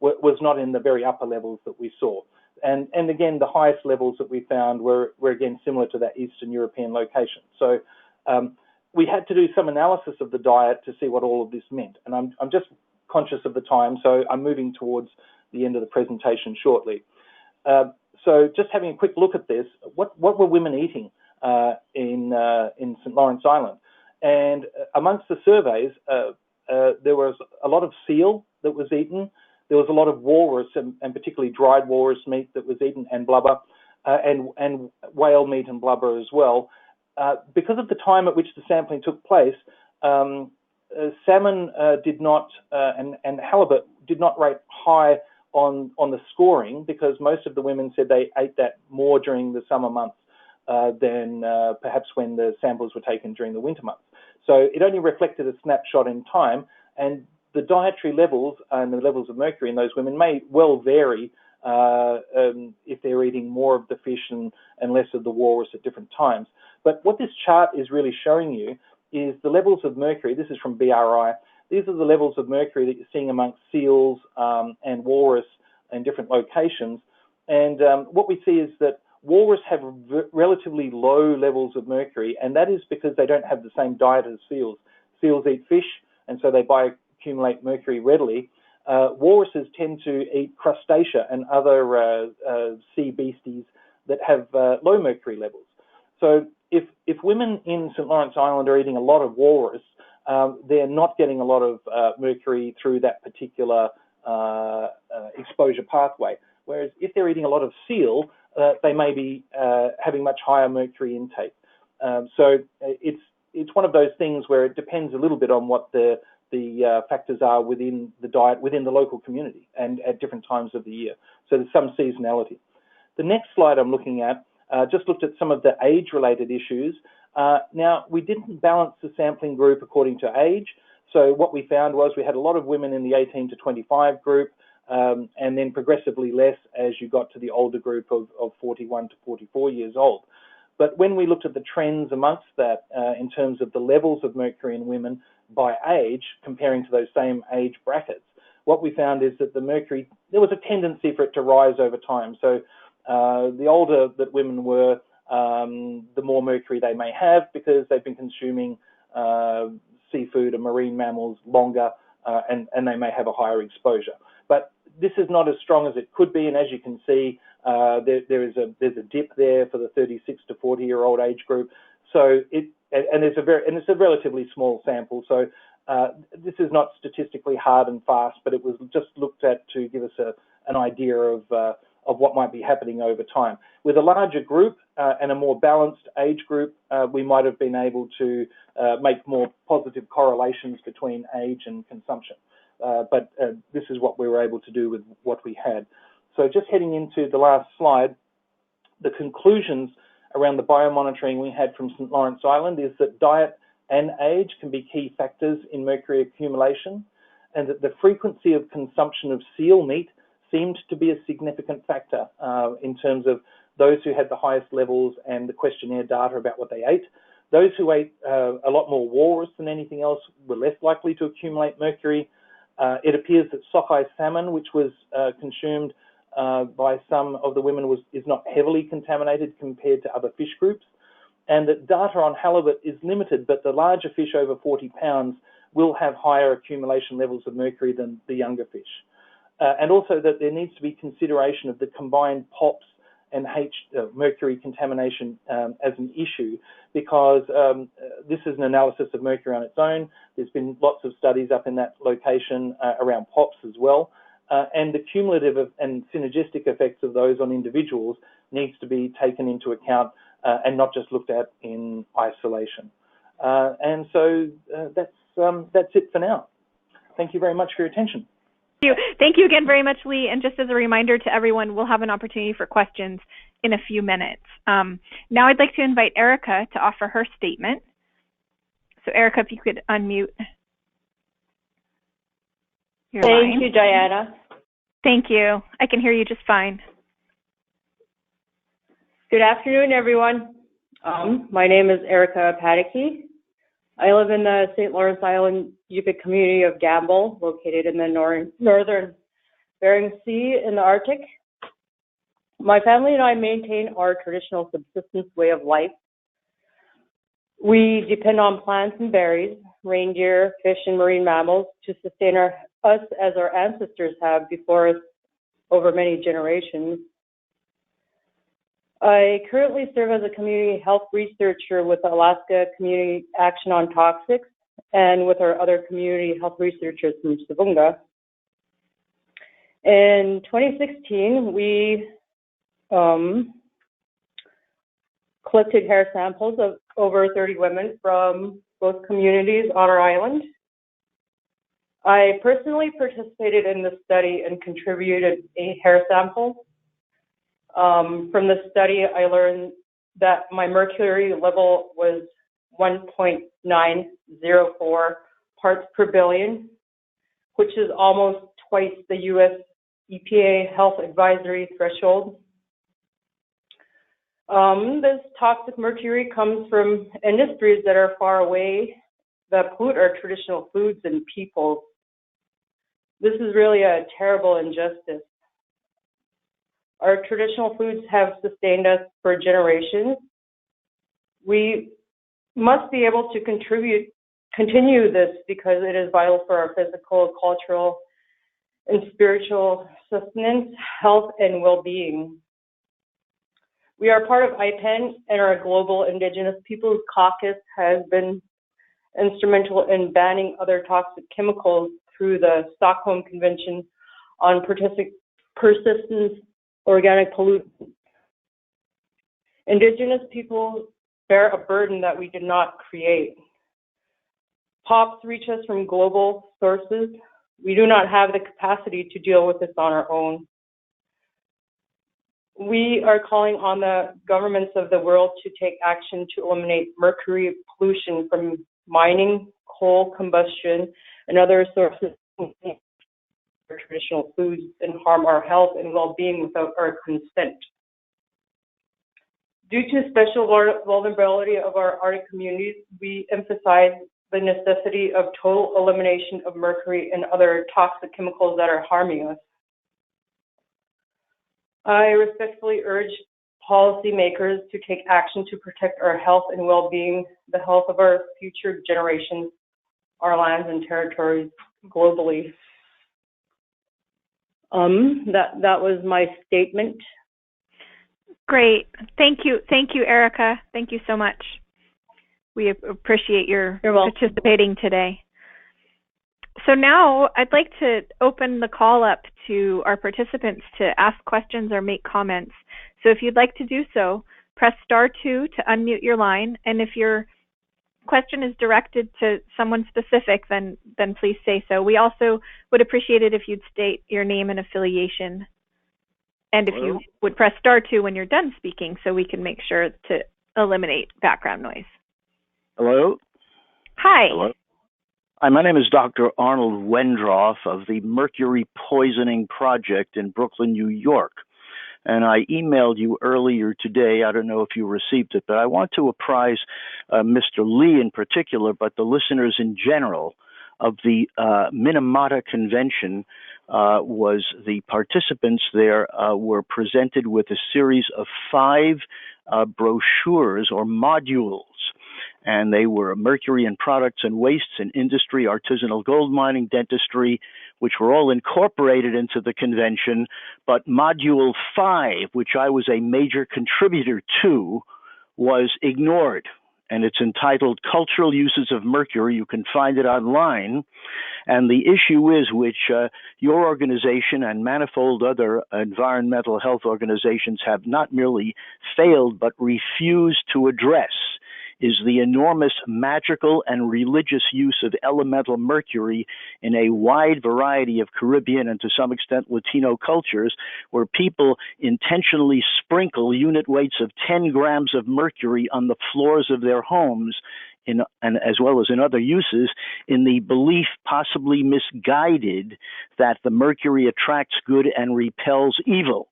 was not in the very upper levels that we saw. And again, the highest levels that we found were again similar to that Eastern European location. So we had to do some analysis of the diet to see what all of this meant. And I'm just conscious of the time, so I'm moving towards the end of the presentation shortly. So just having a quick look at this, what were women eating in St. Lawrence Island? And amongst the surveys, there was a lot of seal that was eaten. There was a lot of walrus, and particularly dried walrus meat that was eaten, and blubber, and whale meat and blubber as well. Because of the time at which the sampling took place, salmon did not, and halibut did not rate high on the scoring, because most of the women said they ate that more during the summer months than perhaps when the samples were taken during the winter months. So it only reflected a snapshot in time, and the dietary levels and the levels of mercury in those women may well vary if they're eating more of the fish and less of the walrus at different times. But what this chart is really showing you is the levels of mercury. This is from BRI. These are the levels of mercury that you're seeing amongst seals and walrus in different locations. And what we see is that walrus have relatively low levels of mercury, and that is because they don't have the same diet as seals. Seals eat fish, and so they bioaccumulate mercury readily. Walruses tend to eat crustacea and other sea beasties that have low mercury levels. So if women in St. Lawrence Island are eating a lot of walrus, they're not getting a lot of mercury through that particular exposure pathway. Whereas if they're eating a lot of seal, they may be having much higher mercury intake. So it's one of those things where it depends a little bit on what the factors are within the diet, within the local community, and at different times of the year. So there's some seasonality. The next slide I'm looking at just looked at some of the age-related issues. Now, we didn't balance the sampling group according to age. So what we found was we had a lot of women in the 18 to 25 group, and then progressively less as you got to the older group of 41 to 44 years old. But when we looked at the trends amongst that in terms of the levels of mercury in women by age, comparing to those same age brackets, what we found is that the mercury, there was a tendency for it to rise over time. So the older that women were, the more mercury they may have because they've been consuming seafood and marine mammals longer, and they may have a higher exposure. But this is not as strong as it could be, and as you can see, there's a dip there for the 36 to 40-year-old age group. So it's a relatively small sample. So this is not statistically hard and fast, but it was just looked at to give us an idea of what might be happening over time. With a larger group and a more balanced age group, we might have been able to make more positive correlations between age and consumption. But this is what we were able to do with what we had. So just heading into the last slide, the conclusions around the biomonitoring we had from St. Lawrence Island is that diet and age can be key factors in mercury accumulation, and that the frequency of consumption of seal meat seemed to be a significant factor in terms of those who had the highest levels and the questionnaire data about what they ate. Those who ate a lot more walrus than anything else were less likely to accumulate mercury. It appears that sockeye salmon, which was consumed by some of the women, is not heavily contaminated compared to other fish groups, and that data on halibut is limited, but the larger fish over 40 pounds will have higher accumulation levels of mercury than the younger fish. And also that there needs to be consideration of the combined POPs and mercury contamination as an issue, because this is an analysis of mercury on its own. There's been lots of studies up in that location around POPs as well, and the cumulative and synergistic effects of those on individuals needs to be taken into account and not just looked at in isolation. And so that's it for now. Thank you very much for your attention. Thank you again very much, Lee. And just as a reminder to everyone, we'll have an opportunity for questions in a few minutes. Now I'd like to invite Erika to offer her statement. So Erika, if you could unmute your line. Thank you, Diana. Thank you. I can hear you just fine. Good afternoon, everyone. My name is Erika Apatiki. I live in the St. Lawrence Island Yupik community of Gambell, located in the northern Bering Sea in the Arctic. My family and I maintain our traditional subsistence way of life. We depend on plants and berries, reindeer, fish, and marine mammals to sustain us as our ancestors have before us over many generations. I currently serve as a community health researcher with Alaska Community Action on Toxics and with our other community health researchers from Savoonga. In 2016, we collected hair samples of over 30 women from both communities on our island. I personally participated in the study and contributed a hair sample. From the study, I learned that my mercury level was 1.904 parts per billion, which is almost twice the US EPA health advisory threshold. This toxic mercury comes from industries that are far away, that pollute our traditional foods and people. This is really a terrible injustice. Our traditional foods have sustained us for generations. We must be able to continue this because it is vital for our physical, cultural, and spiritual sustenance, health, and well-being. We are part of IPEN, and our Global Indigenous Peoples Caucus has been instrumental in banning other toxic chemicals through the Stockholm Convention on Persistent Organic Pollutants. Indigenous people bear a burden that we did not create. POPs reach us from global sources. We do not have the capacity to deal with this on our own. We are calling on the governments of the world to take action to eliminate mercury pollution from mining, coal combustion, and other sources of traditional foods and harm our health and well-being without our consent. Due to special vulnerability of our Arctic communities, we emphasize the necessity of total elimination of mercury and other toxic chemicals that are harming us. I respectfully urge policymakers to take action to protect our health and well-being, the health of our future generations, our lands and territories globally. That was my statement. Great. Thank you, Erika. Thank you so much. We appreciate your participating today. So now I'd like to open the call up to our participants to ask questions or make comments. So if you'd like to do so, press *2 to unmute your line. And if your question is directed to someone specific, then please say so. We also would appreciate it if you'd state your name and affiliation. And if you would press *2 when you're done speaking, so we can make sure to eliminate background noise. Hello. Hi. Hello. Hi, my name is Dr. Arnold Wendroff of the Mercury Poisoning Project in Brooklyn, New York. And I emailed you earlier today. I don't know if you received it, but I want to apprise Mr. Lee in particular, but the listeners in general, of the Minamata Convention. Was the participants there were presented with a series of 5 brochures or modules. And they were mercury in products and wastes in industry, artisanal gold mining, dentistry, which were all incorporated into the convention. But module 5, which I was a major contributor to, was ignored. And it's entitled Cultural Uses of Mercury. You can find it online. And the issue is, which your organization and manifold other environmental health organizations have not merely failed, but refused to address, is the enormous magical and religious use of elemental mercury in a wide variety of Caribbean and to some extent Latino cultures, where people intentionally sprinkle unit weights of 10 grams of mercury on the floors of their homes, and as well as in other uses, in the belief, possibly misguided, that the mercury attracts good and repels evil.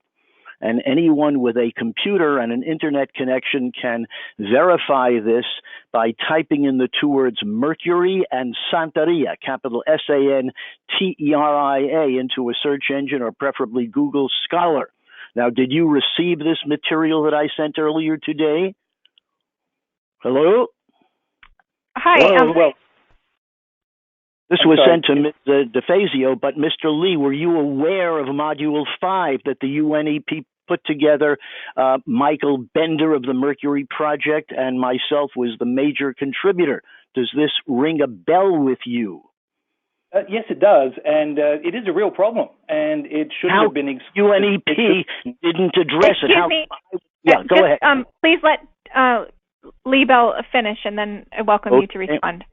And anyone with a computer and an internet connection can verify this by typing in the 2 words Mercury and Santeria, capital SANTERIA, into a search engine or preferably Google Scholar. Now, did you receive this material that I sent earlier today? Hello? Hi. Well, this was sent to Ms. DeFazio, but Mr. Lee, were you aware of Module 5 that the UNEP put together? Michael Bender of the Mercury Project and myself was the major contributor. Does this ring a bell with you? Yes, it does, and it is a real problem, and it should have been UNEP didn't address it. Excuse me. Yeah, go ahead. Please let Lee Bell finish, and then I welcome you to respond.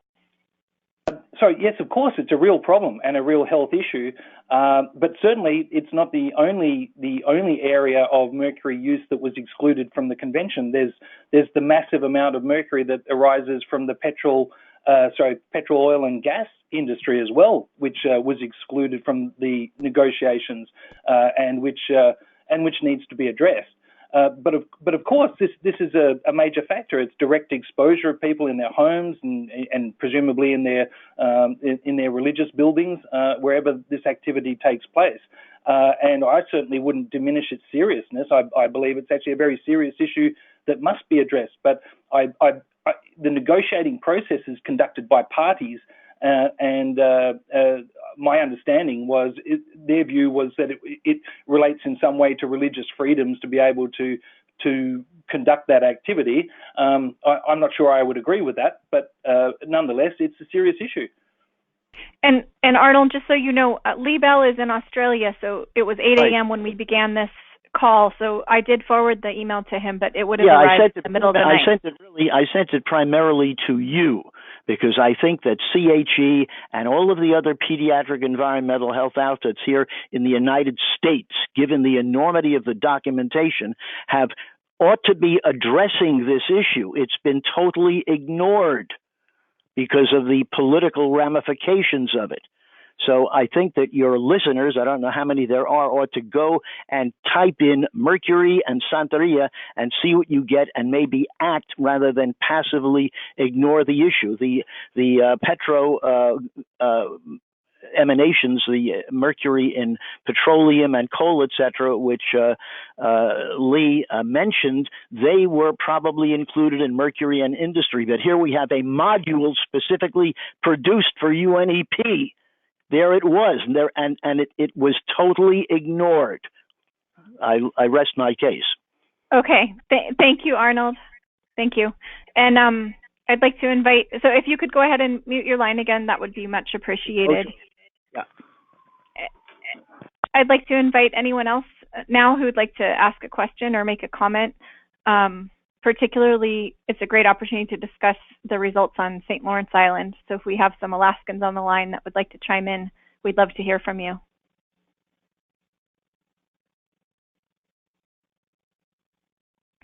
So yes, of course, it's a real problem and a real health issue, but certainly it's not the only area of mercury use that was excluded from the convention. There's the massive amount of mercury that arises from the petrol, oil and gas industry as well, which was excluded from the negotiations and which needs to be addressed. But of course, this is a major factor. It's direct exposure of people in their homes and presumably in their religious buildings, wherever this activity takes place. And I certainly wouldn't diminish its seriousness. I believe it's actually a very serious issue that must be addressed. But the negotiating process is conducted by parties, and my understanding was their view was that it relates in some way to religious freedoms to be able to to conduct that activity. I'm not sure I would agree with that, but nonetheless, it's a serious issue. And Arnold, just so you know, Lee Bell is in Australia, so it was 8 a.m. when we began this call. So I did forward the email to him, but it would have arrived in the middle of the night. I sent it primarily to you, because I think that CHE and all of the other pediatric environmental health outlets here in the United States, given the enormity of the documentation, ought to be addressing this issue. It's been totally ignored because of the political ramifications of it. So I think that your listeners, I don't know how many there are, ought to go and type in Mercury and Santeria and see what you get, and maybe act rather than passively ignore the issue. The emanations, the mercury in petroleum and coal, etc., which Lee mentioned, they were probably included in mercury and industry. But here we have a module specifically produced for UNEP. There it was, and it was totally ignored. I rest my case. Okay, thank you, Arnold. Thank you. And I'd like to invite, so if you could go ahead and mute your line again, that would be much appreciated. Okay. Yeah. I'd like to invite anyone else now who would like to ask a question or make a comment. Particularly, it's a great opportunity to discuss the results on St. Lawrence Island. So if we have some Alaskans on the line that would like to chime in, we'd love to hear from you.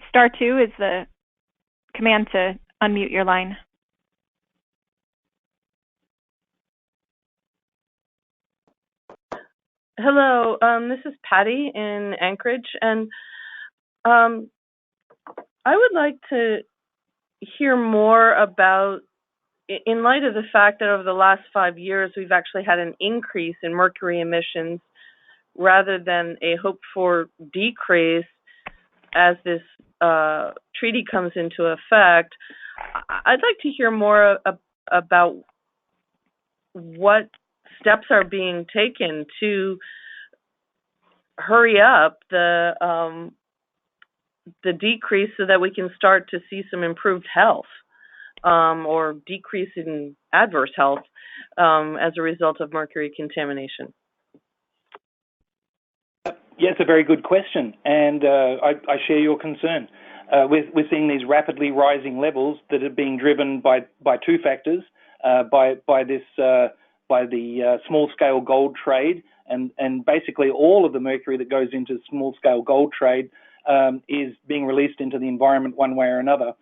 Star 2 is the command to unmute your line. Hello, this is Patty in Anchorage, and I would like to hear more about, in light of the fact that over the last 5 years we've actually had an increase in mercury emissions rather than a hoped-for decrease as this treaty comes into effect. I'd like to hear more about what steps are being taken to hurry up the decrease so that we can start to see some improved health or decrease in adverse health as a result of mercury contamination. Yes, a very good question, and I share your concern. We're seeing these rapidly rising levels that are being driven by two factors, by the small-scale gold trade, and basically all of the mercury that goes into small-scale gold trade is being released into the environment one way or another.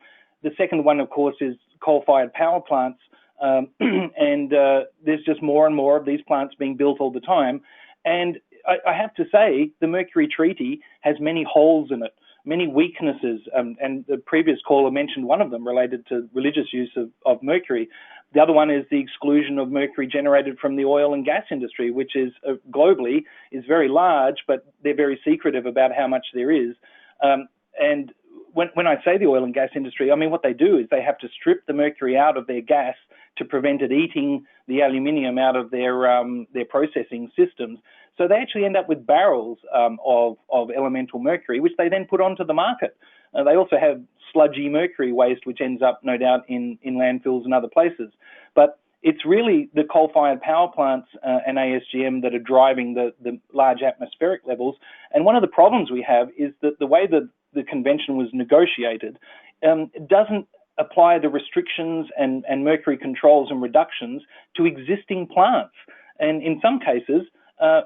The second one, of course, is coal-fired power plants, and there's just more and more of these plants being built all the time. And I have to say, the Mercury Treaty has many holes in it, many weaknesses, and the previous caller mentioned one of them related to religious use of mercury. The other one is the exclusion of mercury generated from the oil and gas industry, which is globally is very large, but they're very secretive about how much there is. And when I say the oil and gas industry, I mean what they do is they have to strip the mercury out of their gas to prevent it eating the aluminium out of their processing systems. So they actually end up with barrels of elemental mercury, which they then put onto the market. They also have sludgy mercury waste, which ends up, no doubt, in landfills and other places. But it's really the coal-fired power plants and ASGM that are driving the large atmospheric levels. And one of the problems we have is that the way that the convention was negotiated doesn't apply the restrictions and mercury controls and reductions to existing plants. And in some cases,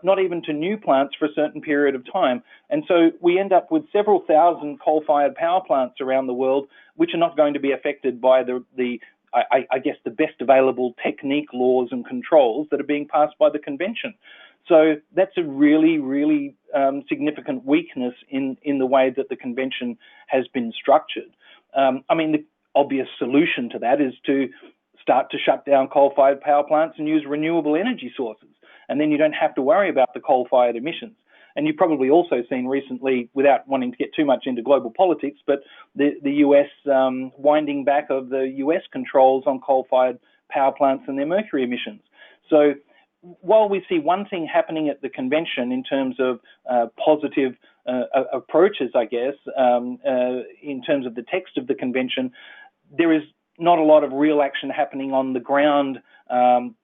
not even to new plants for a certain period of time. And so we end up with several thousand coal-fired power plants around the world, which are not going to be affected by I guess, the best available technique, laws and controls that are being passed by the convention. So that's a really, really significant weakness in the way that the convention has been structured. I mean, the obvious solution to that is to start to shut down coal-fired power plants and use renewable energy sources. And then you don't have to worry about the coal-fired emissions. And you've probably also seen recently, without wanting to get too much into global politics, but the US winding back of the US controls on coal-fired power plants and their mercury emissions. So while we see one thing happening at the convention in terms of positive approaches, I guess, in terms of the text of the convention, there is not a lot of real action happening on the ground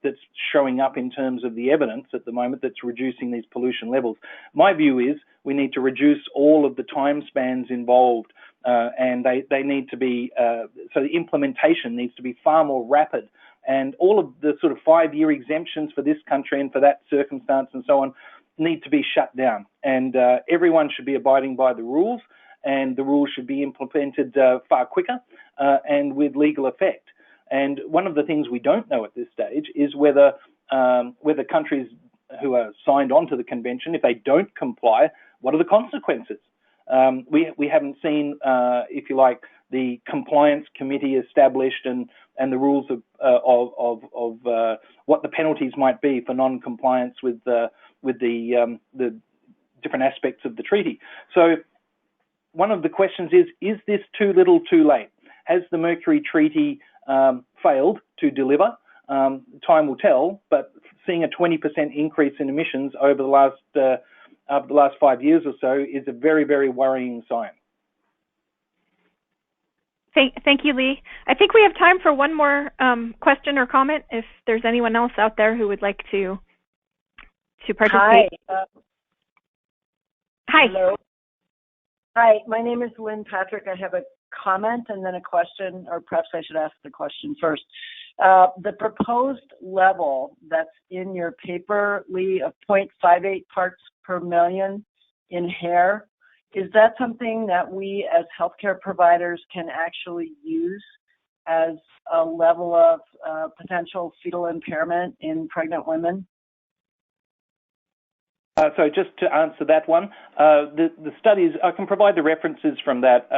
that's showing up in terms of the evidence at the moment that's reducing these pollution levels. My view is we need to reduce all of the time spans involved, and they need to be, so the implementation needs to be far more rapid. And all of the sort of 5-year exemptions for this country and for that circumstance and so on need to be shut down. And everyone should be abiding by the rules, and the rules should be implemented far quicker and with legal effect. And one of the things we don't know at this stage is whether countries who are signed on to the convention, if they don't comply, what are the consequences? We haven't seen, if you like, the compliance committee established and the rules of what the penalties might be for non-compliance with the different aspects of the treaty. So one of the questions is this too little too late? Has the Mercury Treaty failed to deliver? Time will tell, but seeing a 20% increase in emissions over the last 5 years or so is a very, very worrying sign. Thank you, Lee. I think we have time for one more question or comment, if there's anyone else out there who would like to participate. Hi. Hi. Hello. Hi, my name is Lynn Patrick. I have a comment and then a question, or perhaps I should ask the question first. The proposed level that's in your paper, Lee, of 0.58 parts per million in hair, is that something that we as healthcare providers can actually use as a level of potential fetal impairment in pregnant women? So just to answer that one, the studies, I can provide the references from that.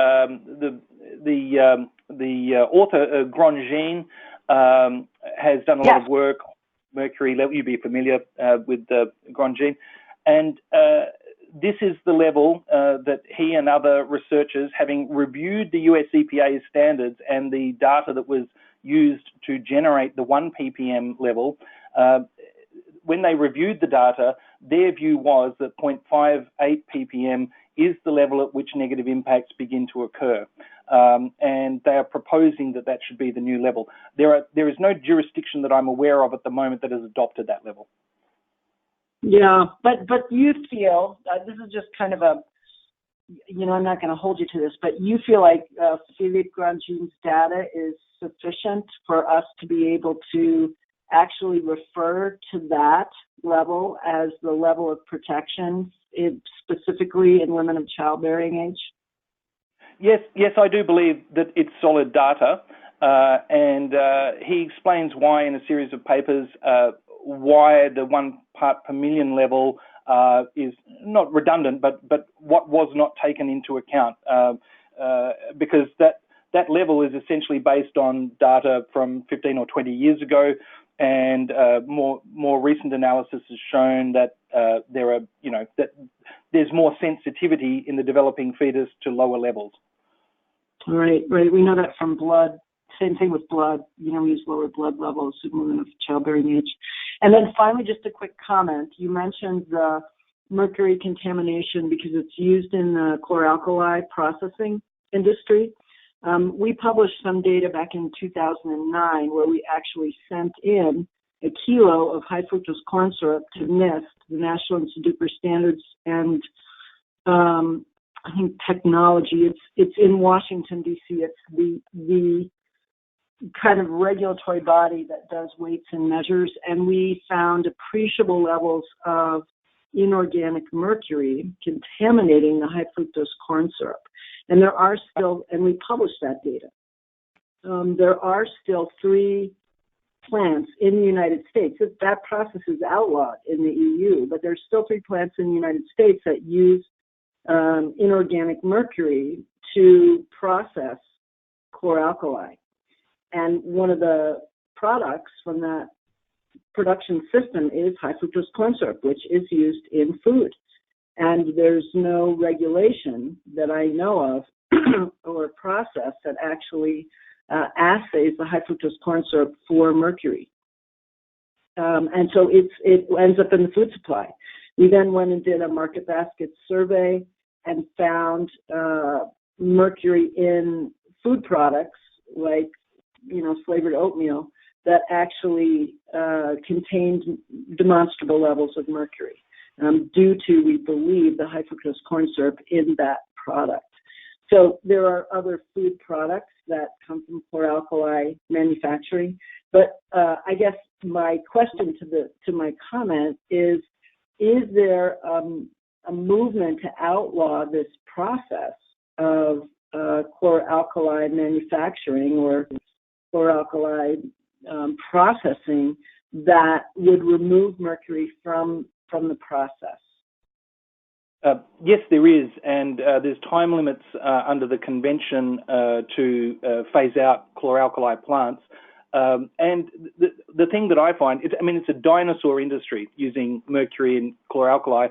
The author, Grandjean, has done a lot of work on mercury level. You'd be familiar with Grandjean. And this is the level that he and other researchers, having reviewed the US EPA standards and the data that was used to generate the 1 ppm level, when they reviewed the data, their view was that 0.58 ppm is the level at which negative impacts begin to occur. And they are proposing that that should be the new level. There is no jurisdiction that I'm aware of at the moment that has adopted that level. Yeah, but you feel, this is just kind of a, I'm not going to hold you to this, but you feel like Philippe Grandjean's data is sufficient for us to be able to actually refer to that level as the level of protection, specifically in women of childbearing age? Yes, I do believe that it's solid data, and he explains why in a series of papers why the 1 part per million level is not redundant, but what was not taken into account, because that level is essentially based on data from 15 or 20 years ago. And more recent analysis has shown that that there's more sensitivity in the developing fetus to lower levels. Right. We know that from blood. Same thing with blood. We use lower blood levels in women of childbearing age. And then finally, just a quick comment. You mentioned the mercury contamination because it's used in the chlor-alkali processing industry. We published some data back in 2009 where we actually sent in a kilo of high fructose corn syrup to NIST, the National Institute for Standards and I think Technology. It's in Washington, D.C. It's the kind of regulatory body that does weights and measures, and we found appreciable levels of inorganic mercury contaminating the high fructose corn syrup. And there are still, and we published that data, there are still 3 plants in the United States. That process is outlawed in the EU, but there's still 3 plants in the United States that use inorganic mercury to process chlor-alkali. And one of the products from that production system is high fructose corn syrup, which is used in food. And there's no regulation that I know of or process that actually assays the high fructose corn syrup for mercury. And so it ends up in the food supply. We then went and did a market basket survey and found mercury in food products like, flavored oatmeal that actually contained demonstrable levels of mercury due to, we believe, the high fructose corn syrup in that product. So there are other food products that come from chlor-alkali manufacturing, but I guess my question to my comment is there a movement to outlaw this process of chlor-alkali manufacturing or chlor-alkali processing that would remove mercury from the process? Yes, there is, and there's time limits under the convention to phase out chlor-alkali plants. And the thing that I find, it's a dinosaur industry using mercury and chlor-alkali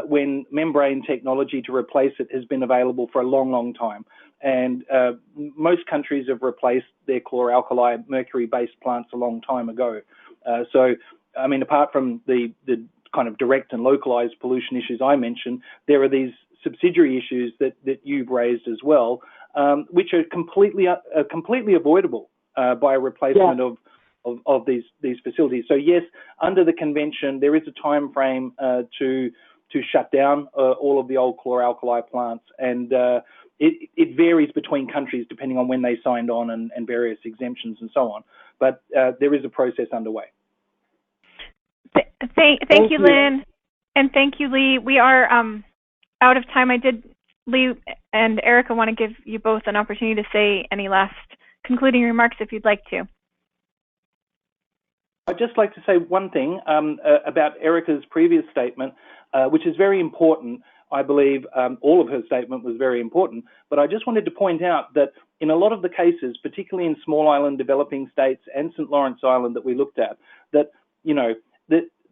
when membrane technology to replace it has been available for a long, long time. And most countries have replaced their chlor-alkali mercury-based plants a long time ago. Apart from the kind of direct and localized pollution issues I mentioned, there are these subsidiary issues that you've raised as well, which are completely avoidable by a replacement of these facilities. So yes, under the convention, there is a time frame to shut down all of the old chlor-alkali plants, and it varies between countries depending on when they signed on and various exemptions and so on. But there is a process underway. Thank you, Lynn, and thank you, Lee. We are out of time. Lee and Erika want to give you both an opportunity to say any last concluding remarks if you'd like to. I'd just like to say one thing about Erika's previous statement, which is very important. I believe all of her statement was very important, but I just wanted to point out that in a lot of the cases, particularly in small island developing states and St. Lawrence Island that we looked at, that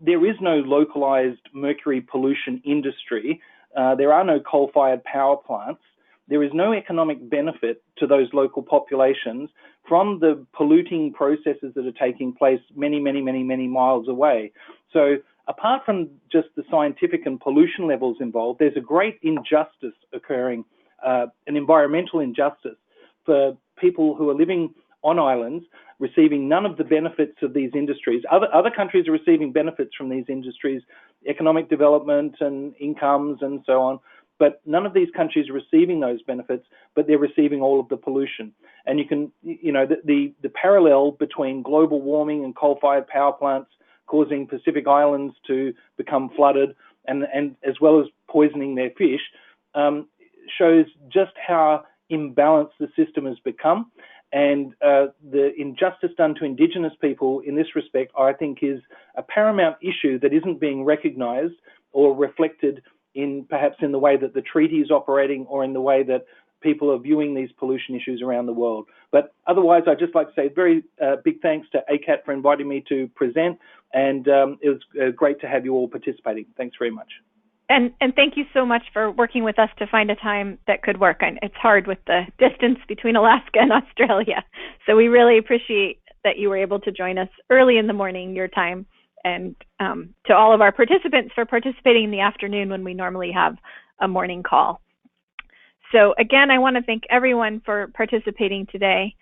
there is no localized mercury pollution industry. There are no coal-fired power plants. There is no economic benefit to those local populations from the polluting processes that are taking place many, many, many, many miles away. So apart from just the scientific and pollution levels involved, there's a great injustice occurring, an environmental injustice for people who are living on islands, receiving none of the benefits of these industries. Other countries are receiving benefits from these industries, economic development and incomes and so on, but none of these countries are receiving those benefits, but they're receiving all of the pollution. And you can, the parallel between global warming and coal-fired power plants causing Pacific islands to become flooded and as well as poisoning their fish shows just how imbalanced the system has become. And the injustice done to Indigenous people in this respect, I think, is a paramount issue that isn't being recognised or reflected perhaps in the way that the treaty is operating or in the way that people are viewing these pollution issues around the world. But otherwise, I'd just like to say very big thanks to ACAT for inviting me to present, and it was great to have you all participating. Thanks very much. And thank you so much for working with us to find a time that could work. And it's hard with the distance between Alaska and Australia. So we really appreciate that you were able to join us early in the morning, your time, and to all of our participants for participating in the afternoon when we normally have a morning call. So again, I want to thank everyone for participating today.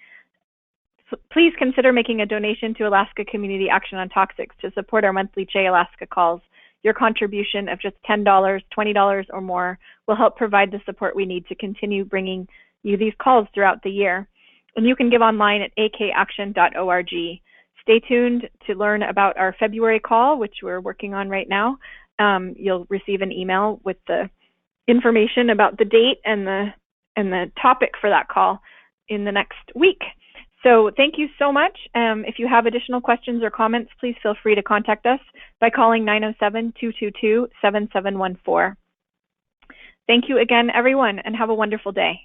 Please consider making a donation to Alaska Community Action on Toxics to support our monthly Che Alaska calls. Your contribution of just $10, $20 or more will help provide the support we need to continue bringing you these calls throughout the year. And you can give online at akaction.org. Stay tuned to learn about our February call, which we're working on right now. You'll receive an email with the information about the date and the topic for that call in the next week. So thank you so much. If you have additional questions or comments, please feel free to contact us by calling 907-222-7714. Thank you again, everyone, and have a wonderful day.